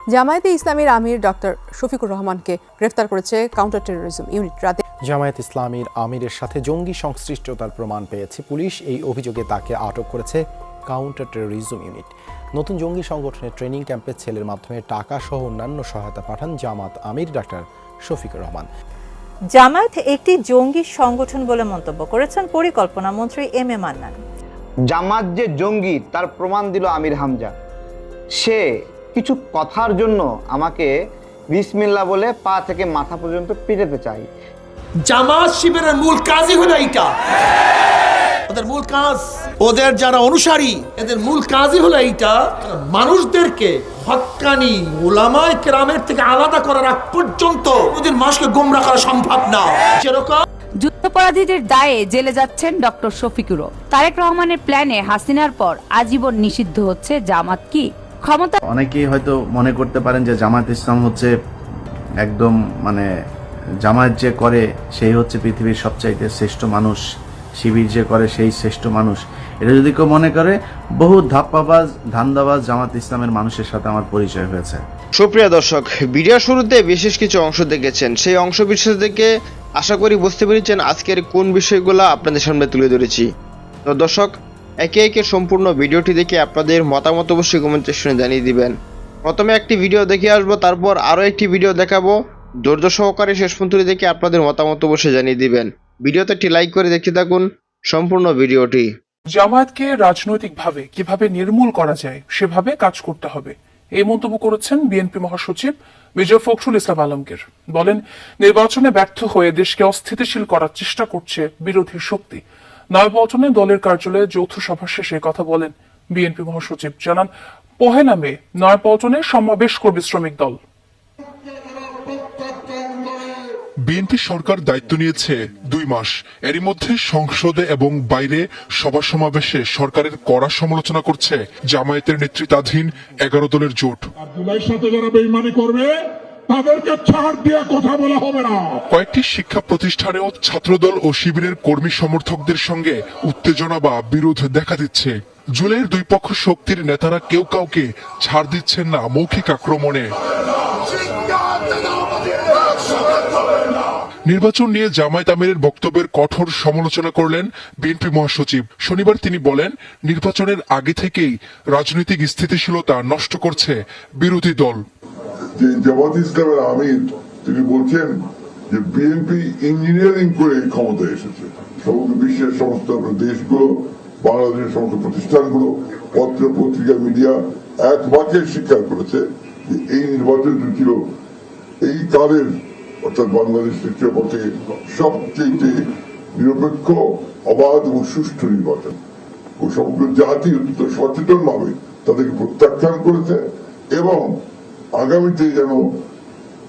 জামায়াতে ইসলামীর আমির ডক্টর শফিকুর রহমানকে গ্রেফতার করেছে কাউন্টার টেরোরিজম ইউনিট। রাতে জামায়াত ইসলামীর আমিরের সাথে জঙ্গি সংশ্লিষ্টতার প্রমাণ পেয়েছে পুলিশ। এই অভিযোগে তাকে আটক করেছে কাউন্টার টেরোরিজম ইউনিট। নতুন জঙ্গি সংগঠনের ট্রেনিং ক্যাম্পে ছেলের মাধ্যমে টাকা সহ অন্যান্য সহায়তা পাঠান জামাত আমির ডক্টর শফিকুর রহমান। জামায়াত একটি জঙ্গি সংগঠন বলে মন্তব্য করেছেন পরিকল্পনা মন্ত্রী এম এ মান্নান। জামাত যে জঙ্গি তার প্রমাণ দিল আমির হামজা। সে কিছু কথার জন্য আমাকে বিসমিল্লাহ বলে পা থেকে মাথা পর্যন্ত পিটাতে চাই। জামাত শিবিরের মূল কাজই হলো এইটা। ওদের মূল কাজ, ওদের যারা অনুসারী, এদের মূল কাজই হলো এইটা, মানুষদেরকে হক্কানি উলামায়ে কেরামের থেকে আলাদা করার আগ পর্যন্ত ওদের মানুষকে গোমরাহ করা সম্ভব না। যেরকম যুদ্ধাপরাধীদের দায়ে জেলে যাচ্ছেন ডক্টর শফিকুরও। তারেক রহমানের প্ল্যানে হাসিনার পর আজীবন নিষিদ্ধ হচ্ছে জামাত কি ক্ষমতা? অনেকেই হয়তো মনে করতে পারেন যে জামাত ইসলাম হচ্ছে একদম জামাত যে করে সেই হচ্ছে পৃথিবীর সবচাইতে শ্রেষ্ঠ মানুষ, শিবির যে করে সেই শ্রেষ্ঠ মানুষ। এটা যদি কেউ মনে করে, বহু ধাপ্পাবাজ ধান্দাবাজ জামাত ইসলামের মানুষের সাথে আমার পরিচয় হয়েছে। সুপ্রিয় দর্শক, ভিডিও শুরুতে বিশেষ কিছু অংশ দেখেছেন, সেই অংশ বিশেষ থেকে আশা করি বুঝতে পেরেছেন আজকের কোন বিষয়গুলো আপনাদের সামনে তুলে ধরেছি। তো দর্শক, একে একে সম্পূর্ণ ভিডিওটি দেখে আপনাদের মতামত অবশ্যই কমেন্ট সেকশনে জানিয়ে দিবেন। প্রথমে একটি ভিডিও দেখে আসবো, তারপর আরও একটি ভিডিও দেখাবো। ধৈর্য সহকারে শেষ পর্যন্ত দেখে আপনাদের মতামত অবশ্যই জানিয়ে দিবেন। ভিডিওতে একটি লাইক করে দেখতে থাকুন সম্পূর্ণ ভিডিওটি। জামায়াতকে রাজনৈতিকভাবে কিভাবে নির্মূল করা যায় সেভাবে কাজ করতে হবে, এই মন্তব্য করেছেন বিএনপি মহাসচিব মির্জা ফখরুল ইসলাম আলমগীর। বলেন, নির্বাচনে ব্যর্থ হয়ে দেশকে অস্থিতিশীল করার চেষ্টা করছে বিরোধী শক্তি। নয়াপল্টনে দলের কার্যালয়ে যৌথ সভা শেষে কথা বলেন বিএনপি মহাসচিব। জানান, 1 মে নয়াপল্টনে সমাবেশ করবে শ্রমিক দল। বিএনপি সরকার দায়িত্ব নিয়েছে 2 মাস। এরই মধ্যে সংসদে এবং বাইরে সভা সমাবেশে সরকারের কড়া সমালোচনা করছে জামায়াতের নেতৃত্বাধীন 11 দলের জোট। জুলাইয়ের সাথে যারা বেঈমানি করবে তাদেরকে ছাড় দিয়ে কথা বলা হবে না। কয়েকটি শিক্ষা প্রতিষ্ঠানেও ছাত্রদল ও শিবিরের কর্মী সমর্থকদের সঙ্গে উত্তেজনা বা বিরোধ দেখা দিচ্ছে। জুলাইয়ের 2 পক্ষ শক্তির নেতারা কেউ কাউকে ছাড় দিচ্ছেন না মৌখিক আক্রমণে। নির্বাচন নিয়ে জামায়াত আমিরের বক্তব্যের কঠোর সমালোচনা করলেন বিএনপি মহাসচিব। শনিবার তিনি বলেন, নির্বাচনের আগে থেকেই রাজনৈতিক স্থিতিশীলতা নষ্ট করছে বিরোধী দল। যে জামাত ইসলামের আমির তিনি বলছেন যে বিএনপি ইঞ্জিনিয়ারিং করে ক্ষমতায় এসেছে। সমগ্র বিশ্বের সমস্ত দেশগুলো, বাংলাদেশের সমস্ত প্রতিষ্ঠানগুলো, পত্র পত্রিকা, মিডিয়া এক বাক্যে স্বীকার করেছে যে এই নির্বাচনটি ছিল এই কালের, অর্থাৎ বাংলাদেশ তৃতীয় পথে সবচেয়ে নিরপেক্ষ, অবাধ এবং সুষ্ঠু নির্বাচন। ও সমগ্র জাতি অত্যন্ত সচেতন ভাবে তাদেরকে প্রত্যাখ্যান করেছে এবং আগামীতে যেন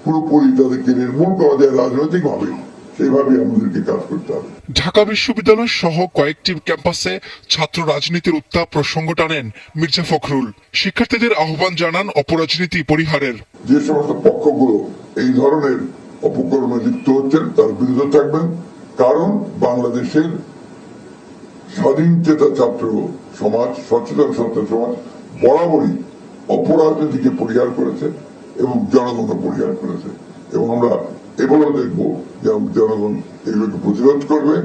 পুরোপুরি তাদেরকে নির্মূল করা যায় রাজনৈতিক ভাবে, সেইভাবে আমাদেরকে কাজ করতে হবে। ঢাকা বিশ্ববিদ্যালয় সহ কয়েকটি ক্যাম্পাসে ছাত্র রাজনীতির উত্তাপ প্রসঙ্গ টানেন মির্জা ফখরুল। শিক্ষার্থীদের আহ্বান জানান অপরাজনীতি পরিহারের। যে সমস্ত পক্ষগুলো এই ধরনের অপকর্মে লিপ্ত হচ্ছেন তার বিরুদ্ধে থাকবেন, কারণ বাংলাদেশের স্বাধীন চেতা ছাত্র সমাজ, সচেতন ছাত্র সমাজ বরাবরই অপরাজনীতিকে পরিহার করেছে এবং জনগণকে পরিহার করেছে, এবং আমরা এবারও দেখবো যে জনগণ এগুলোকে প্রতিরোধ করবে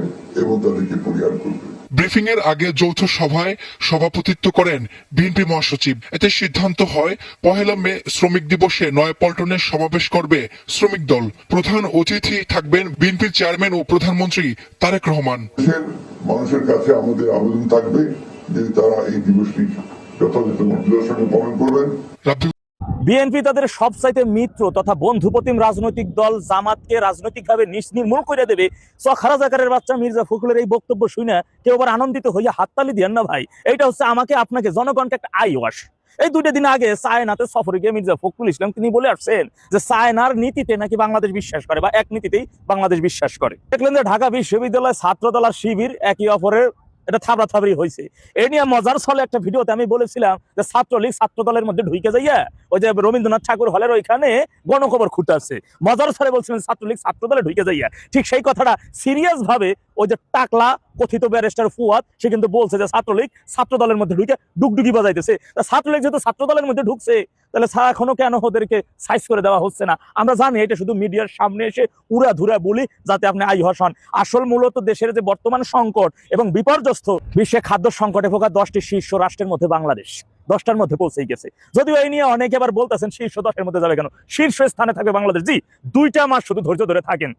এবং তাদেরকে পরিহার করবে। ব্রিফিং এর আগে যৌথ সভায় সভাপতিত্ব করেন বিএনপি মহাসচিব। এতে সিদ্ধান্ত হয় 1 মে শ্রমিক দিবসে নয়াপল্টনে সমাবেশ করবে শ্রমিক দল। প্রধান অতিথি থাকবেন বিএনপির চেয়ারম্যান ও প্রধানমন্ত্রী তারেক রহমান। মানুষের কাছে আমাদের আবেদন থাকবে যে তারা এই দিবসটি যথাযথ মর্যাদার সঙ্গে পালন করবেন। বিএনপি তাদের সবচাইতে মিত্র তথা বন্ধুপ্রতিম রাজনৈতিক দল জামাতকে রাজনৈতিকভাবে নির্মূল করে দেবে। খারাজাকারের বাচ্চা মির্জা ফখরুলের এই বক্তব্য শুনে কেউ আবার আনন্দিত হইয়া হাততালি দেন না ভাই। এটা হচ্ছে আমাকে আপনাকে জনগণকে একটা আই ওয়াশ। এই 2 দিন আগে চায়নাতে সফরে গিয়ে মির্জা ফখরুল ইসলাম তিনি বলে আসছেন যে চায়নার নীতিতে নাকি বাংলাদেশ বিশ্বাস করে, বা এক নীতিতেই বাংলাদেশ বিশ্বাস করে। দেখলেন যে ঢাকা বিশ্ববিদ্যালয় ছাত্রদল আর শিবির একে অপরের এটা থাবড়াথাবড়ি হয়েছে। এই নিয়ে মজার ছলে একটা ভিডিওতে আমি বলেছিলাম যে ছাত্রলীগ ছাত্র দলের মধ্যে ঢুকে যাইয়া ওই যে রবীন্দ্রনাথ ঠাকুর হলের ওইখানে গণকবর খুঁটে আছে। মজার ছলে বলছিলেন ছাত্রলীগ ছাত্রদলে ঢুকে যাইয়া, ঠিক সেই কথাটা সিরিয়াস ভাবে ওই যে টাকলা কথিত ব্যারিস্টার ফুয়াদ সে কিন্তু বলছে যে ছাত্রলীগ ছাত্র দলের মধ্যে ঢুকে ডুগডুগি বাজাইতেছে। ছাত্রলীগ যেহেতু ছাত্র দলের মধ্যে ঢুকছে তাহলে এখনো কেন ওদেরকে সাইজ করে দেওয়া হচ্ছে না? আমরা জানি এটা শুধু মিডিয়ার সামনে এসে উড়া ধুরা বলি যাতে আপনি আই হসান। আসল মূলত দেশের যে বর্তমান সংকট এবং বিপর্যস্ত বিশ্বে খাদ্য সংকটে ভোগা 10টি শীর্ষ রাষ্ট্রের মধ্যে বাংলাদেশ 10টার মধ্যে পৌঁছেই গেছে। যদিও এই নিয়ে অনেকে আবার বলতেছেন শীর্ষ 10-এর মধ্যে যাবে কেন, শীর্ষ স্থানে থাকবে বাংলাদেশ। জি, 2টা মাস শুধু ধৈর্য ধরে থাকেন,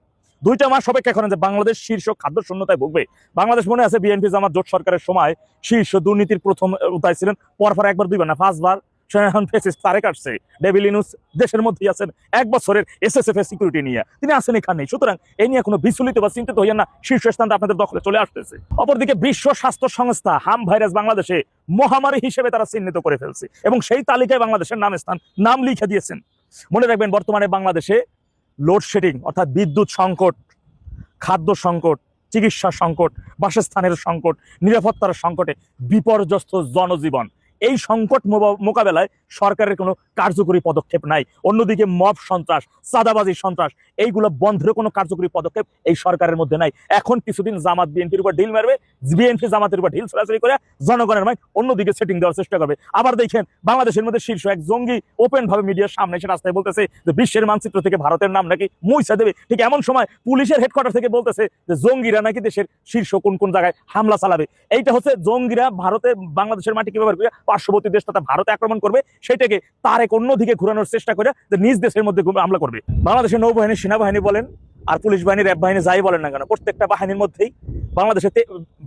2টা মাস অপেক্ষা করেন যে বাংলাদেশ শীর্ষ খাদ্য শূন্যতায় ভুগবে। বাংলাদেশ মনে আছে বিএনপি জামাত জোট সরকারের সময় শীর্ষ দুর্নীতির প্রথম উতায় ছিলেন, পরপর একবার দুইবার না 5বার। এখন ফেসিস্ট তারেক আসছে, ডেভিল ইউনূস দেশের মধ্যেই আছেন 1 বছরের এসএসএফ এর সিকিউরিটি নিয়ে, তিনি আছেন এখানেই। সুতরাং এই নিয়ে কোনো বিচলিত বা চিন্তিত হইয়েন না, শীর্ষ স্থানটা আপনাদের দখলে চলে আসতেছে। অপরদিকে বিশ্ব স্বাস্থ্য সংস্থা হাম ভাইরাস বাংলাদেশে মহামারী হিসেবে তারা চিহ্নিত করে ফেলছে এবং সেই তালিকায় বাংলাদেশের নাম লিখে দিয়েছেন। মনে রাখবেন বর্তমানে বাংলাদেশে লোডশেডিং অর্থাৎ বিদ্যুৎ সংকট, খাদ্য সংকট, চিকিৎসা সংকট, বাসস্থানের সংকট, নিরাপত্তার সংকটে বিপর্যস্ত জনজীবন। এই সংকট মোকাবেলায় সরকারের কোনো কার্যকরী পদক্ষেপ নাই। অন্যদিকে মব সন্ত্রাস, চাঁদাবাজি সন্ত্রাস এইগুলো বন্ধের কোনো কার্যকরী পদক্ষেপ এই সরকারের মধ্যে নাই। এখন কিছুদিন জামাত বিএনপির উপর ঢিল মারবে, বিএনপি জামাতের উপর ঢিল ছড়াছড়ি করে জনগণের মাইন্ড অন্যদিকে সেটিং দেওয়ার চেষ্টা করবে। আবার দেখেন বাংলাদেশের মধ্যে শীর্ষ এক জঙ্গি ওপেন ভাবে মিডিয়ার সামনে এসে রাস্তায় বলতেছে যে বিশ্বের মানচিত্র থেকে ভারতের নাম নাকি মুছে দেবে। ঠিক এমন সময় পুলিশের হেডকোয়ার্টার থেকে বলতেছে যে জঙ্গিরা নাকি দেশের শীর্ষ কোন কোন জায়গায় হামলা চালাবে। এইটা হচ্ছে জঙ্গিরা ভারতে বাংলাদেশের মাটি কিভাবে পার্শ্ববর্তী দেশ তথা ভারতে আক্রমণ করবে সেটাকে তার এক অন্যদিকে ঘুরানোর চেষ্টা করে যে নিজ দেশের মধ্যে হামলা করবে। বাংলাদেশের নৌবাহিনী, সেনাবাহিনী বলেন আর পুলিশ বাহিনী, র্যাব বাহিনী যাই বলেন না কেন, প্রত্যেকটা বাহিনীর মধ্যেই বাংলাদেশে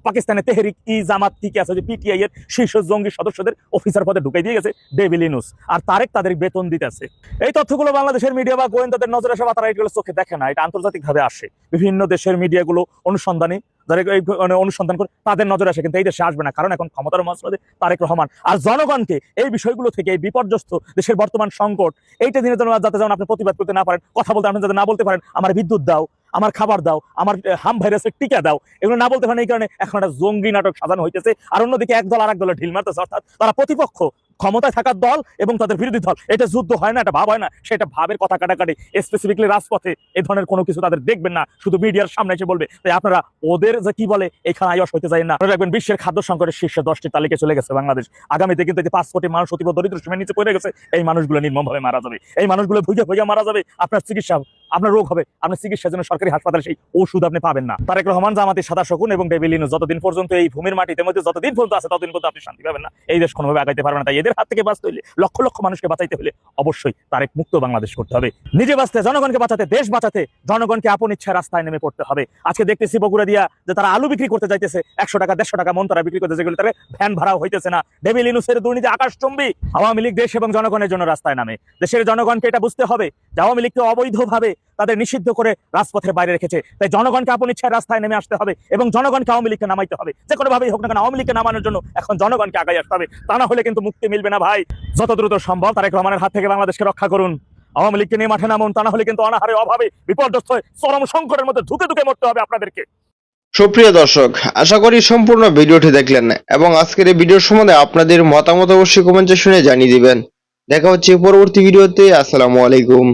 পাকিস্তানের তেহরিক ই জামাত কি আছে যে পিটিআই এর শীর্ষ জঙ্গি সদস্যদের অফিসার পদে ঢুকাই দিয়ে গেছে ডেভিল ইউনূস, আর তারেক তাদের বেতন দিতেছে। এই তথ্যগুলো বাংলাদেশের মিডিয়া বা গোয়েন্দাদের নজরে আসে বা তারা এগুলো চোখে দেখে না, এটা আন্তর্জাতিকভাবে আসে। বিভিন্ন দেশের মিডিয়াগুলো অনুসন্ধানী যারা অনুসন্ধান করে তাদের নজরে আসে, কিন্তু এই দেশে আসবে না, কারণ এখন ক্ষমতার মসনদে তারেক রহমান। আর জনগণকে এই বিষয়গুলো থেকে, এই বিপর্যস্ত দেশের বর্তমান সংকট এইটা দিনের জন্য যাতে যেমন আপনি প্রতিবাদ করতে না পারেন, কথা বলতে আপনি যাতে না বলতে পারেন আমার বিদ্যুৎ দাও, আমার খাবার দাও, আমার হাম ভাইরাসের টিকা দাও, এগুলো না বলতে পারেন। এই কারণে এখন একটা জঙ্গি নাটক সাজানো হইতেছে। আর অন্যদিকে এক দল আর এক দলে ঢিল মারতেছে, অর্থাৎ তারা প্রতিপক্ষ, ক্ষমতায় থাকার দল এবং তাদের বিরোধী দল। এটা যুদ্ধ হয় না, এটা ভাব হয় না, সেটা ভাবের কথা কাটাকাটি। স্পেসিফিকলি রাজপথে এই ধরনের কোনো কিছু তাদের দেখবেন না, শুধু মিডিয়ার সামনে এসে বলবে। তাই আপনারা ওদের যে কি বলে এখানে আয়স হইতে যায় না। রাখবেন বিশ্বের খাদ্য সংকটের শীর্ষ 10টি তালিকায় চলে গেছে বাংলাদেশ। আগামীতে কিন্তু 5 কোটি মানুষ অতীব দরিদ্র সীমার নিচে পড়ে গেছে। এই মানুষগুলো নির্মমভাবে মারা যাবে, এই মানুষগুলো ভুগে ভুগে মারা যাবে। আপনার চিকিৎসা, আপনার রোগ হবে, আপনার চিকিৎসার জন্য সরকারি হাসপাতালে সেই ওষুধ আপনি পাবেন না। তারেক রহমান, জামাতের সাদা শকুন এবং ডেভিল ইউনূস যতদিন পর্যন্ত এই ভূমির মাটিতে মধ্যে যতদিন পর্যন্ত আছে ততদিন পর্যন্ত আপনি শান্তি পাবেন না। এই দেশ কোনোভাবে আগাইতে পারবে না। তাই এদের হাত থেকে বাঁচতে হলে, লক্ষ লক্ষ মানুষকে বাঁচাইতে হলে অবশ্যই তারেক মুক্ত বাংলাদেশ করতে হবে। নিজে বাঁচতে, জনগণকে বাঁচাতে, দেশ বাঁচাতে জনগণকে আপন ইচ্ছায় রাস্তায় নেমে পড়তে হবে। আজকে দেখতেছি বগুড়া দিয়া যে তারা আলু বিক্রি করতে যাইতেছে 100 টাকা 150 টাকা মন তারা বিক্রি করতে, যেগুলো তারা ভ্যান ভাড়াও হইতেছে না। ডেভিল ইউনূসের দুর্নীতি আকাশচুম্বী। আওয়ামী লীগ দেশ এবং জনগণের জন্য রাস্তায় নামে। দেশের জনগণকে এটা বুঝতে হবে যে আওয়ামী লীগকে অবৈধভাবে তাদের নিষিদ্ধ করে রাজপথের বাইরে রেখেছে। তাই জনগণকে আপন ইচ্ছায় রাস্তায় নেমে আসতে হবে এবং জনগণকে আওয়ামী লীগকে নামাইতে হবে। যে কোনো ভাবেই হোক না কেন আওয়ামী লীগকে নামানোর জন্য এখন জনগণকে আগাই আসতে হবে। তা না হলে কিন্তু মুক্তি মিলবে না ভাই। যত দ্রুত সম্ভব তারেক রহমানের হাত থেকে বাংলাদেশকে রক্ষা করুন। আওয়ামী লীগকে নিয়ে মাঠে নামুন, তা না হলে কিন্তু অনাহারে অভাবে বিপর্যস্ত হয়ে চরম সংকটের মধ্যে ধুকে ধুকে মরতে হবে আপনাদেরকে। সুপ্রিয় দর্শক, আশা করি সম্পূর্ণ ভিডিওটি দেখলেন এবং আজকের এই ভিডিওর সম্বন্ধে আপনাদের মতামত অবশ্যই কমেন্টে শুনে জানিয়ে দিবেন। দেখা হচ্ছে পরবর্তী ভিডিওতে। আসসালামু আলাইকুম।